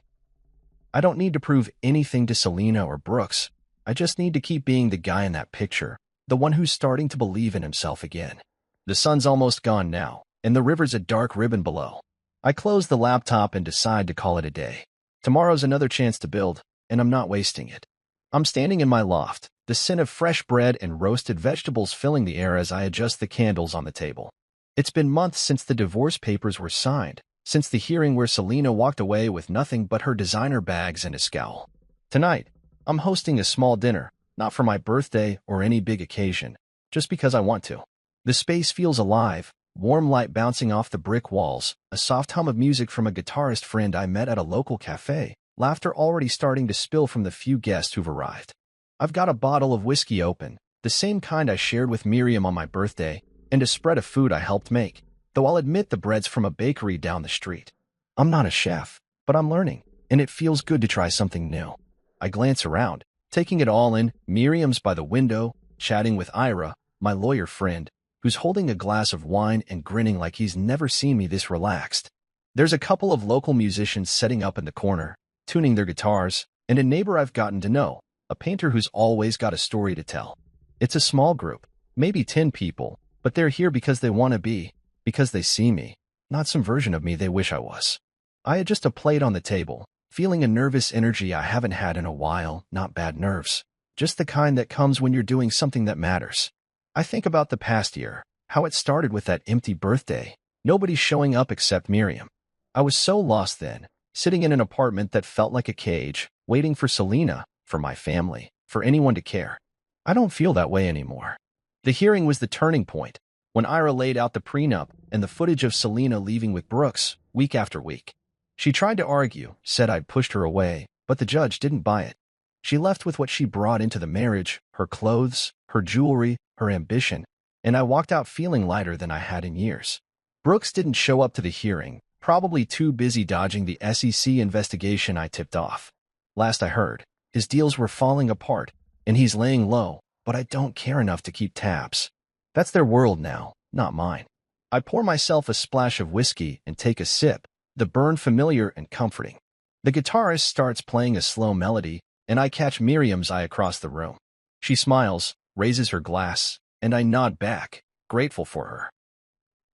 I don't need to prove anything to Selena or Brooks. I just need to keep being the guy in that picture, the one who's starting to believe in himself again. The sun's almost gone now, and the river's a dark ribbon below. I close the laptop and decide to call it a day. Tomorrow's another chance to build, and I'm not wasting it. I'm standing in my loft, the scent of fresh bread and roasted vegetables filling the air as I adjust the candles on the table. It's been months since the divorce papers were signed, since the hearing where Selena walked away with nothing but her designer bags and a scowl. Tonight, I'm hosting a small dinner, not for my birthday or any big occasion, just because I want to. The space feels alive, warm light bouncing off the brick walls, a soft hum of music from a guitarist friend I met at a local cafe, laughter already starting to spill from the few guests who've arrived. I've got a bottle of whiskey open, the same kind I shared with Miriam on my birthday, and a spread of food I helped make, though I'll admit the bread's from a bakery down the street. I'm not a chef, but I'm learning, and it feels good to try something new. I glance around, taking it all in. Miriam's by the window, chatting with Ira, my lawyer friend, who's holding a glass of wine and grinning like he's never seen me this relaxed. There's a couple of local musicians setting up in the corner, tuning their guitars, and a neighbor I've gotten to know, a painter who's always got a story to tell. It's a small group, maybe 10 people, but they're here because they want to be, because they see me, not some version of me they wish I was. I adjust a plate on the table, feeling a nervous energy I haven't had in a while, not bad nerves, just the kind that comes when you're doing something that matters. I think about the past year, how it started with that empty birthday, nobody showing up except Miriam. I was so lost then, sitting in an apartment that felt like a cage, waiting for Selena, for my family, for anyone to care. I don't feel that way anymore. The hearing was the turning point, when Ira laid out the prenup and the footage of Selena leaving with Brooks, week after week. She tried to argue, said I'd pushed her away, but the judge didn't buy it. She left with what she brought into the marriage, her clothes, her jewelry, her ambition, and I walked out feeling lighter than I had in years. Brooks didn't show up to the hearing, probably too busy dodging the SEC investigation I tipped off. Last I heard, his deals were falling apart, and he's laying low, but I don't care enough to keep tabs. That's their world now, not mine. I pour myself a splash of whiskey and take a sip, the burn familiar and comforting. The guitarist starts playing a slow melody, and I catch Miriam's eye across the room. She smiles, raises her glass, and I nod back, grateful for her.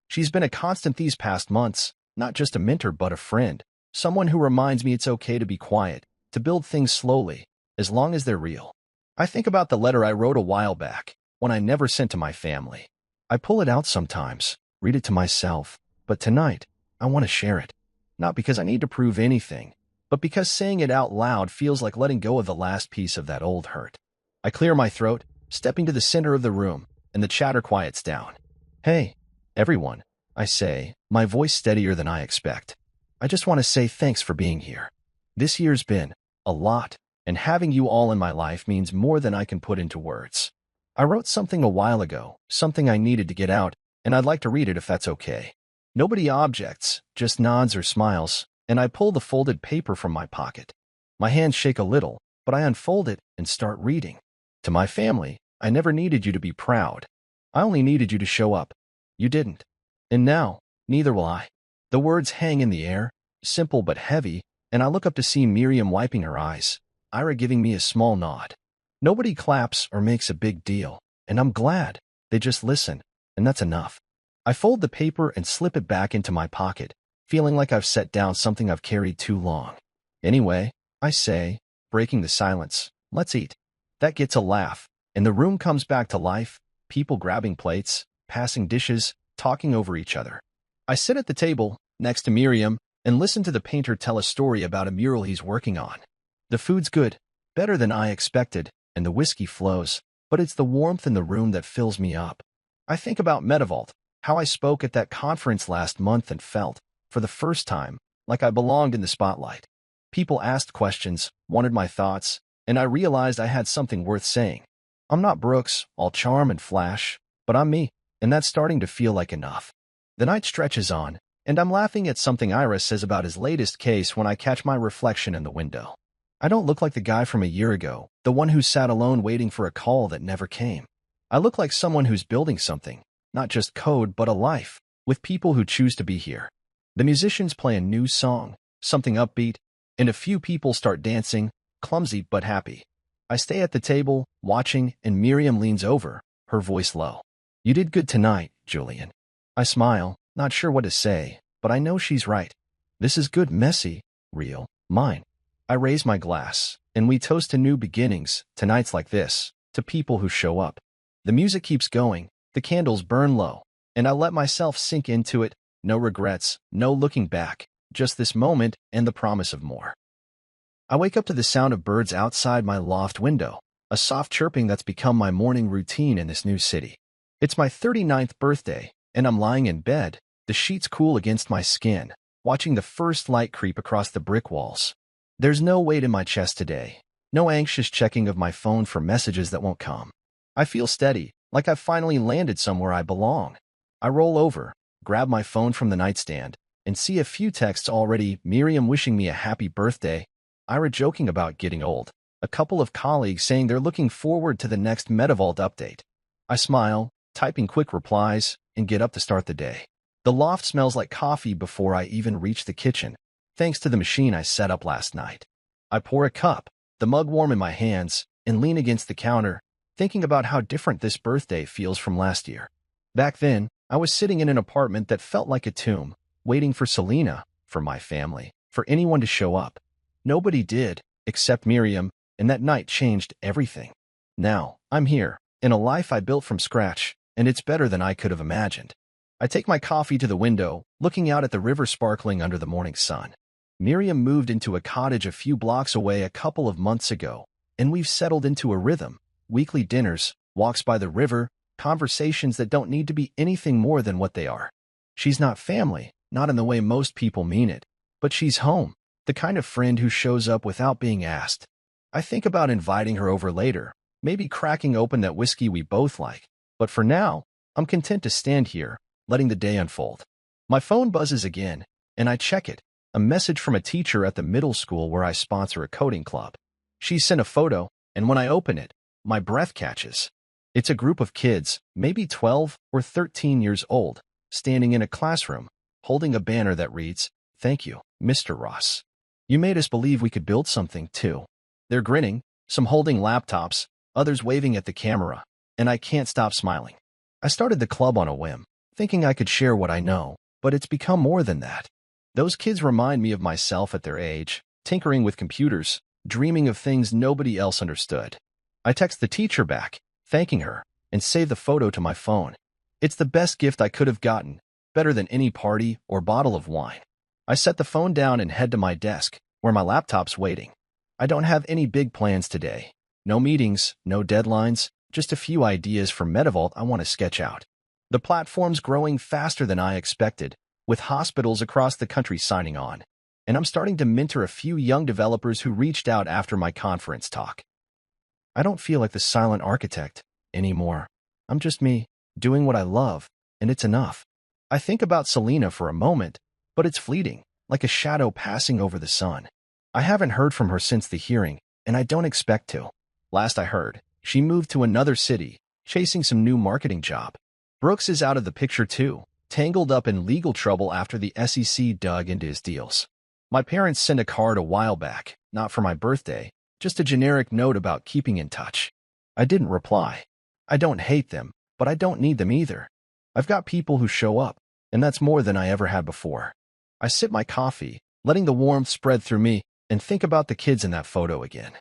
She's been a constant these past months, not just a mentor but a friend, someone who reminds me it's okay to be quiet, to build things slowly, as long as they're real. I think about the letter I wrote a while back, one I never sent to my family. I pull it out sometimes, read it to myself, but tonight, I want to share it. Not because I need to prove anything, but because saying it out loud feels like letting go of the last piece of that old hurt. I clear my throat, stepping to the center of the room, and the chatter quiets down. Hey, everyone, I say, my voice steadier than I expect. I just want to say thanks for being here. This year's been a lot, and having you all in my life means more than I can put into words. I wrote something a while ago, something I needed to get out, and I'd like to read it if that's okay. Nobody objects, just nods or smiles, and I pull the folded paper from my pocket. My hands shake a little, but I unfold it and start reading. To my family, I never needed you to be proud. I only needed you to show up. You didn't. And now, neither will I. The words hang in the air, simple but heavy, and I look up to see Miriam wiping her eyes, Ira giving me a small nod. Nobody claps or makes a big deal, and I'm glad. They just listen, and that's enough. I fold the paper and slip it back into my pocket, feeling like I've set down something I've carried too long. Anyway, I say, breaking the silence, let's eat. That gets a laugh, and the room comes back to life, people grabbing plates, passing dishes, talking over each other. I sit at the table, next to Miriam, and listen to the painter tell a story about a mural he's working on. The food's good, better than I expected, and the whiskey flows, but it's the warmth in the room that fills me up. I think about Medivault, how I spoke at that conference last month and felt, for the first time, like I belonged in the spotlight. People asked questions, wanted my thoughts, and I realized I had something worth saying. I'm not Brooks, all charm and flash, but I'm me, and that's starting to feel like enough. The night stretches on, and I'm laughing at something Ira says about his latest case when I catch my reflection in the window. I don't look like the guy from a year ago, the one who sat alone waiting for a call that never came. I look like someone who's building something, not just code but a life, with people who choose to be here. The musicians play a new song, something upbeat, and a few people start dancing, clumsy but happy. I stay at the table, watching, and Miriam leans over, her voice low. "You did good tonight, Julian." I smile, not sure what to say, but I know she's right. This is good, messy, real, mine. I raise my glass, and we toast to new beginnings, to nights like this, to people who show up. The music keeps going, the candles burn low, and I let myself sink into it, no regrets, no looking back, just this moment and the promise of more. I wake up to the sound of birds outside my loft window, a soft chirping that's become my morning routine in this new city. It's my 39th birthday, and I'm lying in bed, the sheets cool against my skin, watching the first light creep across the brick walls. There's no weight in my chest today, no anxious checking of my phone for messages that won't come. I feel steady, like I've finally landed somewhere I belong. I roll over, grab my phone from the nightstand, and see a few texts already, Miriam wishing me a happy birthday, Ira joking about getting old, a couple of colleagues saying they're looking forward to the next Medivault update. I smile, typing quick replies, and get up to start the day. The loft smells like coffee before I even reach the kitchen, thanks to the machine I set up last night. I pour a cup, the mug warm in my hands, and lean against the counter, thinking about how different this birthday feels from last year. Back then, I was sitting in an apartment that felt like a tomb, waiting for Selena, for my family, for anyone to show up. Nobody did, except Miriam, and that night changed everything. Now, I'm here, in a life I built from scratch, and it's better than I could have imagined. I take my coffee to the window, looking out at the river sparkling under the morning sun. Miriam moved into a cottage a few blocks away a couple of months ago, and we've settled into a rhythm. Weekly dinners, walks by the river, conversations that don't need to be anything more than what they are. She's not family, not in the way most people mean it, but she's home, the kind of friend who shows up without being asked. I think about inviting her over later, maybe cracking open that whiskey we both like, but for now, I'm content to stand here, letting the day unfold. My phone buzzes again, and I check it, a message from a teacher at the middle school where I sponsor a coding club. She sent a photo, and when I open it, my breath catches. It's a group of kids, maybe 12 or 13 years old, standing in a classroom, holding a banner that reads, "Thank you, Mr. Ross. You made us believe we could build something, too." They're grinning, some holding laptops, others waving at the camera, and I can't stop smiling. I started the club on a whim, thinking I could share what I know, but it's become more than that. Those kids remind me of myself at their age, tinkering with computers, dreaming of things nobody else understood. I text the teacher back, thanking her, and save the photo to my phone. It's the best gift I could have gotten, better than any party or bottle of wine. I set the phone down and head to my desk, where my laptop's waiting. I don't have any big plans today. No meetings, no deadlines, just a few ideas for Medivault I want to sketch out. The platform's growing faster than I expected, with hospitals across the country signing on, and I'm starting to mentor a few young developers who reached out after my conference talk. I don't feel like the silent architect anymore. I'm just me, doing what I love, and it's enough. I think about Selena for a moment, but it's fleeting, like a shadow passing over the sun. I haven't heard from her since the hearing, and I don't expect to. Last I heard, she moved to another city, chasing some new marketing job. Brooks is out of the picture too, tangled up in legal trouble after the SEC dug into his deals. My parents sent a card a while back, not for my birthday, just a generic note about keeping in touch. I didn't reply. I don't hate them, but I don't need them either. I've got people who show up, and that's more than I ever had before. I sip my coffee, letting the warmth spread through me, and think about the kids in that photo again.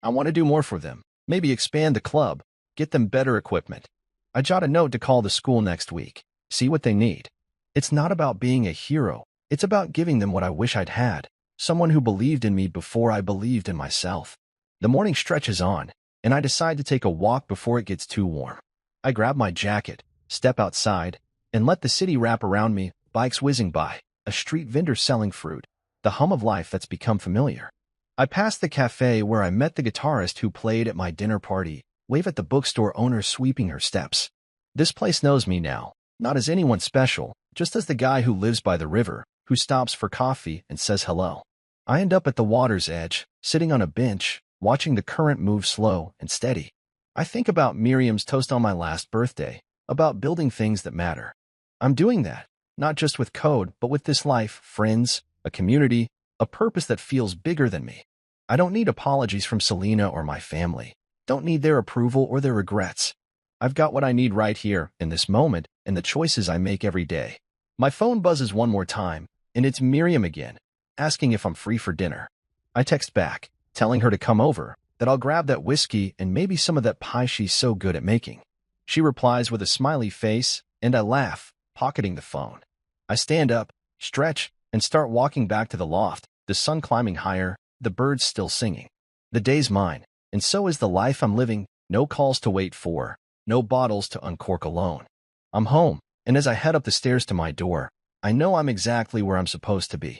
I want to do more for them, maybe expand the club, get them better equipment. I jot a note to call the school next week, see what they need. It's not about being a hero, it's about giving them what I wish I'd had, someone who believed in me before I believed in myself. The morning stretches on, and I decide to take a walk before it gets too warm. I grab my jacket, step outside, and let the city wrap around me, bikes whizzing by, a street vendor selling fruit, the hum of life that's become familiar. I pass the cafe where I met the guitarist who played at my dinner party, wave at the bookstore owner sweeping her steps. This place knows me now, not as anyone special, just as the guy who lives by the river, who stops for coffee and says hello. I end up at the water's edge, sitting on a bench, watching the current move slow and steady. I think about Miriam's toast on my last birthday, about building things that matter. I'm doing that, not just with code, but with this life, friends, a community, a purpose that feels bigger than me. I don't need apologies from Selena or my family. Don't need their approval or their regrets. I've got what I need right here, in this moment, and the choices I make every day. My phone buzzes one more time, and it's Miriam again, asking if I'm free for dinner. I text back, telling her to come over, that I'll grab that whiskey and maybe some of that pie she's so good at making. She replies with a smiley face, and I laugh, pocketing the phone. I stand up, stretch, and start walking back to the loft, the sun climbing higher, the birds still singing. The day's mine, and so is the life I'm living, no calls to wait for, no bottles to uncork alone. I'm home, and as I head up the stairs to my door, I know I'm exactly where I'm supposed to be.